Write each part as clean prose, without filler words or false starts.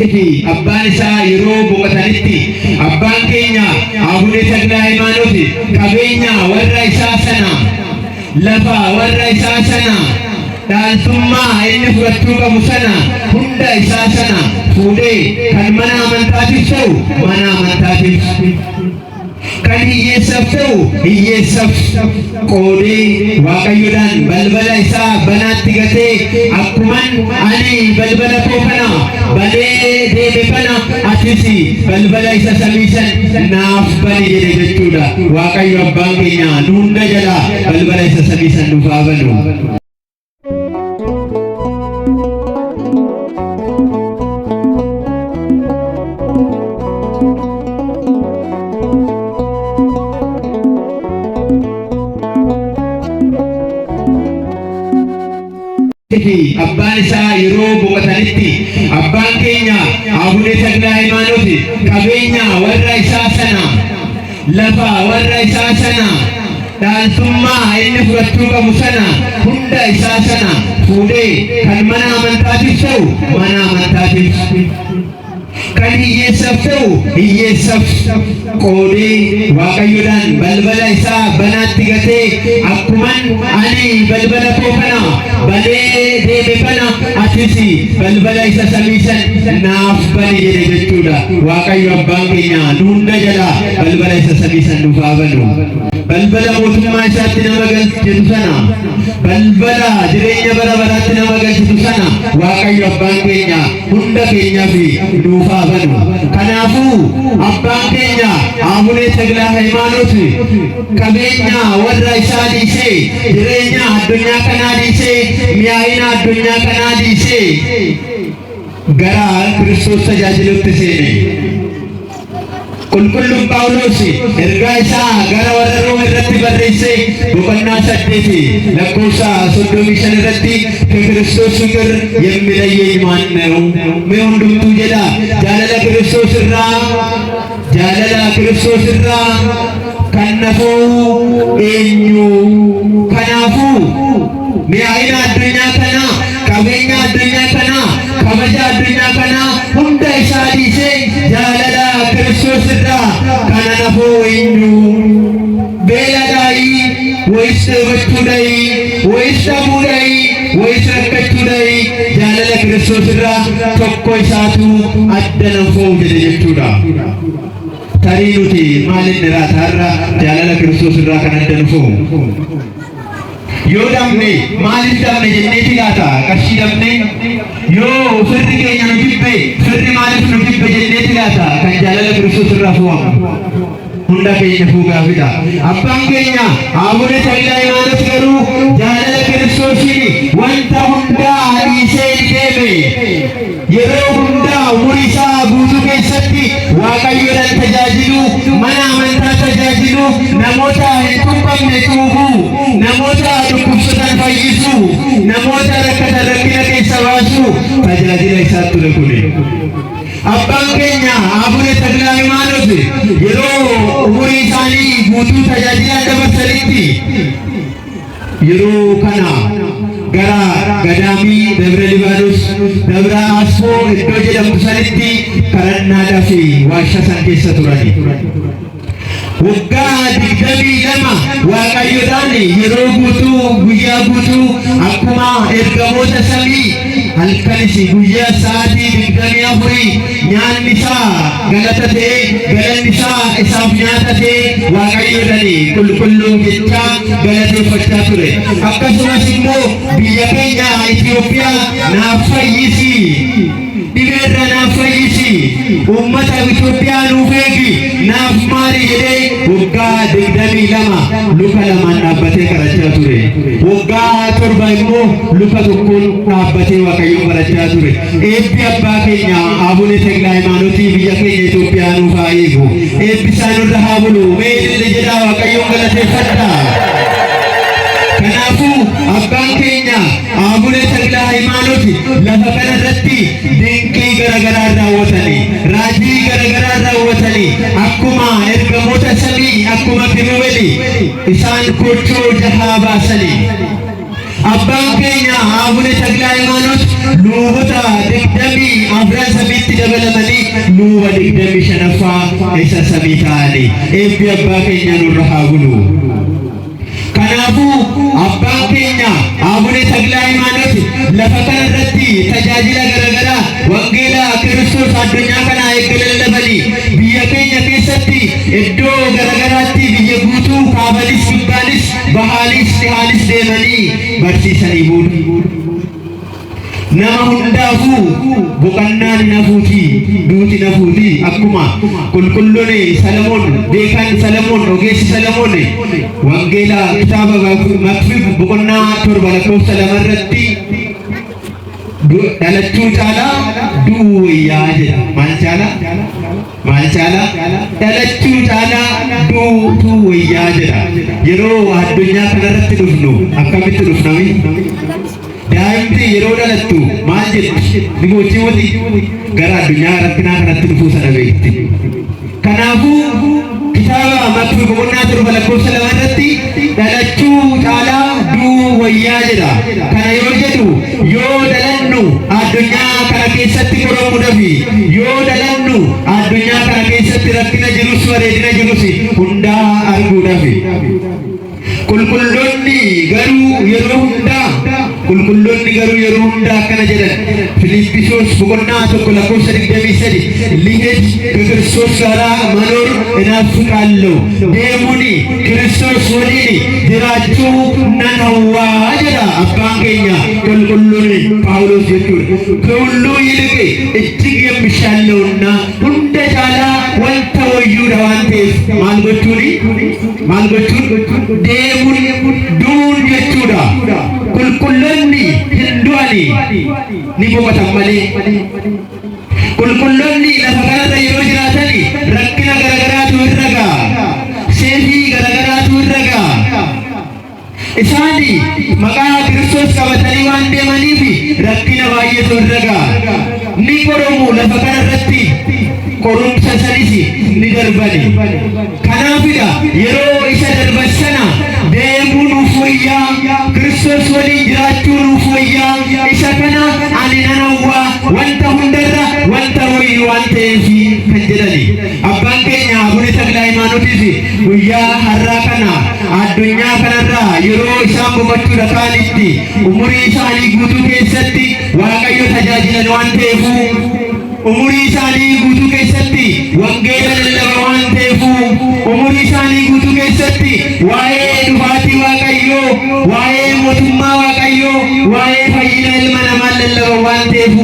في أبان إسا يرو بوكتانيتي أبان كينيا أبوني تقلا إيمانوتي كبينيا ورّا إسا سنا لفا ورّا إسا سنا دان ثم إن فرطوك مسنا هند إسا سنا فودي كان منا منتاتي سو منا منتاتي kan hiyyeessaaf qoodee waaqayyoodhaan balbala isaa banaatti gatee akkuman ani balbala koo kana banee deeme kana atis balbala isa samiisan naaf bani jedhe jechuudha. Waaqayyo abbaan keenya nu hunda jala balbala isa samiisan nuuf haa banu. Abbaan isaa yeroo boqotanitti abbaan keenya Abune Taqlaa Hayimaanooti qabeenya warra isaa sana lafa warra isaa sana dhaaltummaa inni fudhachuu qabu sana hunda isaa sana fuudhee kan mana amantaatiif ta'u mana amantaatiif kan hiyyeessaaf qoodee waaqayyoodhaan balbala isaa banaatti gatee akkuman ani balbala koo kana banee deeme kana atis balbala isa samiisan naaf bani jedhe jechuudha. Waaqayyo abbaan keenya nu hunda jala balbala isa samiisan nuuf haa banu. Balbala mootummaa isaatti nama galchitu sana balbala jireenya bara baraatti nama galchitu sana waaqayyo abbaan keenya hunda keenyaaf nuuf haa banu. Kanaafuu abbaan keenya Abune Taqlaa Hayimaanooti qabeenya warra isaa dhiisee jireenya addunyaa kanaa dhiisee mi'aayina addunyaa kanaa dhiisee gara Kiristoos tajaajilutti seene. Qulqulluun Phaawulos ergaa isaa gara warra Room irratti barreesse boqonnaa 8 lakkoofsa 35 irratti Kiristoos ፍቅር የሚለየኝ ማን ነው? mee hundumtuu jedha jaalala Kiristoos irraa kan nafuu eenyu? Kanaafuu mi'aayina addunyaa kana qabeenya addunyaa kana kabaja addunyaa kana hunda isaa dhiisee jaalala Kiristoos irraa kana nafuu eenyu? beeladaayii wayis dheebachuudhaayi wayis dhabuudhaayi wayis rakkachuudhaayi jaalala Kiristoos irraa tokko isaatu adda nafuu jedhe jechuudha. Tarii nuti maaliin irraa jaalala Kiristoos irraa kan adda nafuu? Yoo dhabne maaliif dhabne jenneeti laata? Qarshii dhabne yoo firri keenya nu jibbe firri maaliif nu jibbe jenneeti laata? Kan jaalala Kiristoos irraa fu'amu hunda keenya fuudhaafidha. Abbaan keenya Abune Taqlaa Hayimaanooti garuu jaalala Kiristoosiin wanta hundaa dhiisee deeme. Yeroo hundaa umurii isaa guutuu keessatti waaqayyoodhaan tajaajilu, mana amantaa tajaajilu, namoota hin tuqamne tuubuu, namoota dhukkubsatan fayyisu, namoota rakkatan rakkina keessa baasu tajaajila isaatti ture kuni. Abbaan keenya Abune Taqlaa Hayimaanooti yeroo umurii isaanii guutuu tajaajila dabarsanitti yeroo kana gara gadaamii Dabra Libaanos Dabra Asfoo iddoo jedhamtu sanitti kadhannaadhaaf waashaa san keessa turani. Waggaa 22 waaqayyoodhaan yeroo guutuu guyyaa guutuu akkuma ergamoota samii halkanis guyyaa sa'aatii 24 nyaanni isaa galata ta'ee galanni isaa isaaf nyaata ta'ee waaqayyoodhaan qulqulluu jecha galateeffachaa ture. Akkasumas immoo biyya keenya Itoophiyaa naaf fayyisi, dhibeerra naaf fayyisi, uummata Itoophiyaa nuuf eegi, naaf maali jedhee waggaa 22 luka lamaan dhaabbatee kadhachaa ture. Waggaa 7 immoo luka tokkoon dhaabbatee waaqayyoon kadhachaa ture. Eebbi abbaa keenya Abune Taqlaa Hayimaanooti biyya keenya Itoophiyaa nuuf haa eegu. Eebbi isaa nurra haa bulu. Mee jedhaa waaqayyoon galateeffadhaa. Kanaafuu abbaan keenya Abune Taqlaa Hayimaanooti lafa kana irratti dinqii garaagaraa raawwatanii, raajii garaagaraa raawwatanii akkuma ergamoota samii akkuma Kirubeeli isaan kochoo jahaa baasanii. Abbaan keenya Abune Taqlaa Hayimaanooti luboota 24 samiitti dabalatanii tullu waligdami shanaffaa isa samii ta'ani eebbi abbaa keenya nurra haa bulu. Kanaafuu abbaan keenya Abune Taglaa Hayimaanooti lafa kanarratti tajaajila garaagaraa wangeela Kiristoos addunyaa kana eegalallabanii biyya keenya keessatti iddoo garaagaraatti biyya guutuu kaabanis kibbaanis bahaanis dhihaanis deemanii barsiisanii booda. Nama hundaafuu boqonnaan nafuuti duuti nafuuti akkuma qulqulluun Salamoon beekan Salamoon ogeessi Salamoon wangeela kitaaba Makfiif boqonnaa 7 lakkoofsa 2 irratti dhalachuu caalaa du'uu wayyaa jedha. Maal caalaa dhalachuu caalaa du'uu wayyaa jedha. Yeroo addunyaa kanarratti dhufnu akkamitti dhufnami? Daa'imti yeroo dhalattu maal jedhu dhibootii wati gara addunyaa rakkinaa kanatti dhufuu sana beekti. Kanaafuu kitaaba Makfiif boqonnaa 7 lakkoofsa 2 irratti dhalachuu caalaa du'uu wayyaa jedha. Kana yoo jedhu yoo dhalannu addunyaa kana keessatti qoramuudhaafi yoo dhalannu addunyaa kana keessatti rakkina jirus bareedina jirus hundaa arguudhaafi. Qulqulloonni garuu yeroo hundaa akkana jedhan Filiippisoos boqonnaa 1 lakkoofsa 23 liሄድ ከክርስቶስ ጋር መኖር እናፍቃለሁ deemuun Kiristoos waliin jiraachuu nan hawwa jedha abbaan keenya qulqulluun Phaawulos jechuudha. ከሁሉ ይልቅ እጅግ የሚሻለውና ሁንደ ጫላ ወንተ ወዩudha waan ta'eef maal gochuun deemuun duun jechuudha. Qulqulloonni hin du'ani ni boqotan malee. Qulqulloonni lafa kanarra yeroo jiraatani rakkina garagaraatu irra ga'a. Seefii garagaraatu irra ga'a. Isaani maqaa Kiristoos qabatanii waan deemaniif rakkina baay'eetu irra ga'a. Ni qoromu lafa kanarratti qorumsa sanis ni darbani. Kanaafidha yeroo isa darban sana deemuu nuuf wayyaa Kiristoos waliin jiraachuu nuuf wayyaa isa kana ani nan hawwa wanta hundarra wanta wayyu waan ta'eef kan jedhani. Abbaan keenya Abune Taglaa Hayimaanootis guyyaa har'aa kana addunyaa kanarra yeroo isaan boqochuu dhaqanitti umurii isaanii guutuu keessatti Waaqayyo tajaajilan waan ta'eef umurii isaanii guutuu keessatti wangeela lallaba waan ta'eef umurii isaanii guutuu keessatti waa'ee dhufaatii Waaqayyoo waa'ee mootummaa Waaqayyoo waa'ee fayyina ilma namaa lallaba waan ta'eef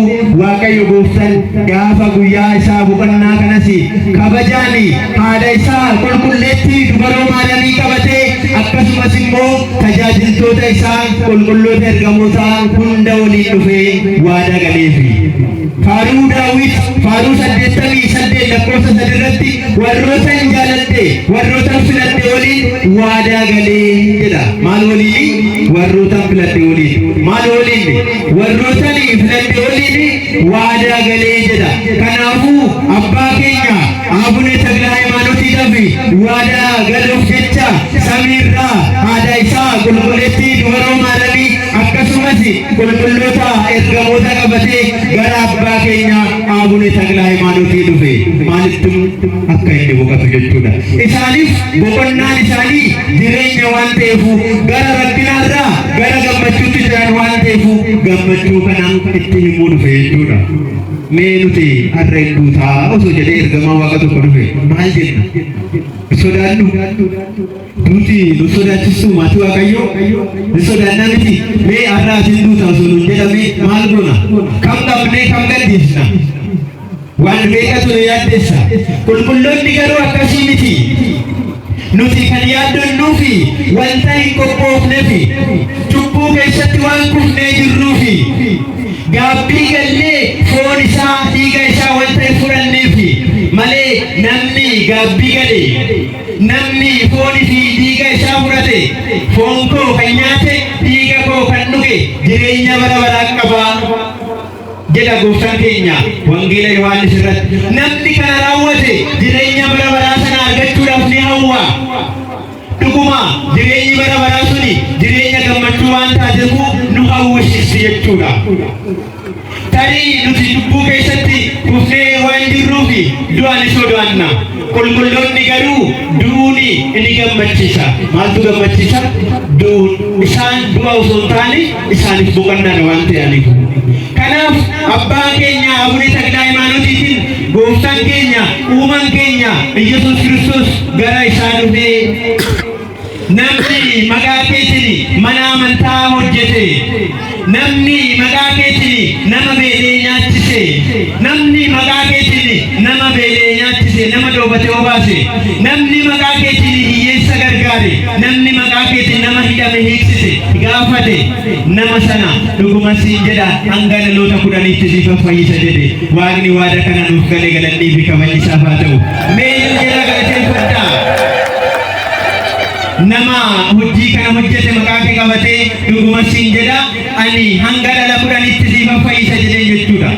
Waaqayyo gooftaan gaafa guyyaa isaa boqonnaa kanas kabajaan haadha isaa qulqulleettii dubaroo Maariyaamii qabatee akkasumas immoo tajaajiltoota isaa qulqulloota ergamoota hunda waliin dhufee waadaa galeefi. Faaruu Daawit faaruu 88 lakkoofsa 3 irratti warroota hin jaaladhe warroota filadhe waliin waadaa galee jedha. Maal waliin? Warroota filadhe waliin. Maal waliin? Warroota filadhe waliin waadaa galee jedha. Kanaafuu abbaa keenya Abune Taglaa Hayimaanootiidhaaf waadaa galuuf jecha samiirraa haadha isaa qulqulleettii dubaroo Maariyaamii akkasumas qulqulloota ergamoota qabatee gara abbaa keenya Abune Taglaa Hayimaanootii dhufe. Maalitti akka inni boqotu jechuudha. Isaaniif boqonnaan isaanii jireenya waan ta'eef gara rakkinaarraa gara gammachuutti jiran waan ta'eef gammachuu kana itti himuu dhufe jechuudha. Mee nuti har'a hedduu ta'a osoo jedhee ergamaa Waaqa tokko dhufe maal jenna? Sodaannu duuti nu sodaachistu maatii Waaqayyoo ni sodaannaa miti. Mee har'a asin duuta osoo nuun jedhame maal goona? Kam qabnee kam gadhiisna? Waan beekatu nu yaaddeessa. Qulqulloonni garuu akkasii miti. Nuti kan yaaddannuufi wanta hin qophoofneefi cubbuu keessatti waan kufnee jirruufi gaabbii gallee foon isaa dhiiga isaa wanta hin fudhanneefi malee namni gaabbii galee namni foonii fi dhiiga isaa fudhate foon koo kan nyaate dhiiga koo kan dhuge jireenya bara baraa qaba jedha gooftaan keenya wangeela Yohaannis irratti. Namni kana raawwate jireenya bara baraa sana argachuudhaaf ni hawwa. Dhuguma jireenyi bara baraa suni jireenya gammachuu waan taateef nu hawwisiisa jechuudha. Tarii nuti cubbuu keessatti kufnee waan jirruuf fi du'a ni sodaanna. Qulqulloonni garuu du'uuni inni gammachiisa. Maaltu gammachiisa? Du'uun. Isaan du'a osoo hin taane isaaniif boqonnaa waan ta'aniif. Kanaaf abbaan keenya Abuune Takla Hayimaanootiin gooftaan keenya uumaan keenya Yesuus Kiristoos gara isaa dhufee namni maqaa keetiin mana amantaa hojjete, namni maqaa keetiin nama beelee nyaachise, namni maqaa keetiin nama beelee nyaachise, nama dhoobate obaase, namni maqaa keetiin hiyyeessa gargaare, namni maqaa keetiin nama hidhame hiiksise gaafate nama sana dhuguma siin jedha hanga dhaloota kudhaniitti siif fayyisa jedhe. Waaqni waada kana nuuf galee galannii fi kabajni isaaf haa ta'u. Mee jedha galateeffadhaa. Nama hojii kana hojjete maqaa kee qabatee dhuguma siin jedha ani hanga dhala kudhaniitti siif fayyisa jedhee jechuudha.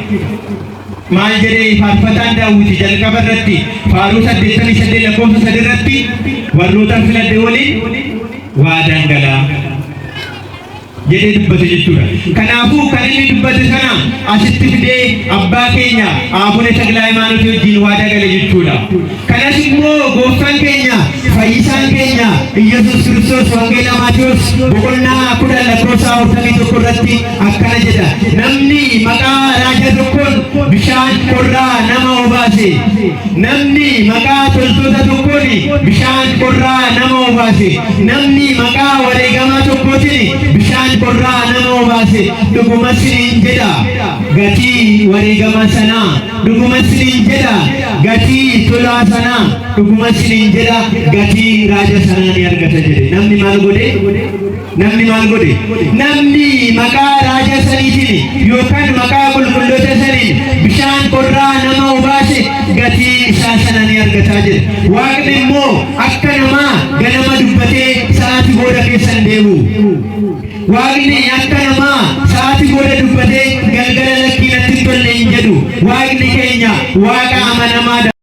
Maal jedhee faarfataan Daawit jalqaba irratti faaruu 88 lakkoofsa 3 irratti warroota filadhe waliin waadaan galaa jedhee dubbate jechuudha. Kanaafuu kan inni dubbate sana asitti fidee abbaa keenya Abuune Takla Hayimaanootii wajjin waadaa gale jechuudha. Kanas immoo gooftaan keenya fayyisaan keenya Yesuus Kiristoos wangeela Maatiyos boqonnaa 10 lakkoofsa 41 irratti akkana jedha. Namni maqaa raajaa tokkoon bishaan qorraa nama obaase, namni maqaa toltoota tokkoon bishaan qorraa nama obaase, namni maqaa wareegamaa tokkootiin bishaan qorraa nama obaase. Dhuguma isiniin jedha gatii wareegamaa sanaa, dhuguma isiniin jedha gatii tolaa sanaa, dhuguma isiniin jedha gatii raaja sanaa ni argata jedhe. Namni maal godhe? Namni maal godhe? Namni maqaa raaja saniitiin yookaan maqaa qulqulloota saniin bishaan qorraa nama obaase gatii isaa sana ni argata jedhe. Waaqni immoo akka namaa ganama dubbatee sa'aatii booda keessan deebi'u. Waaqni akka namaa sa'aatii booda dubbatee galgala lakkii natti tolle hin jedhu. Waaqni keenya Waaqa amanamaa.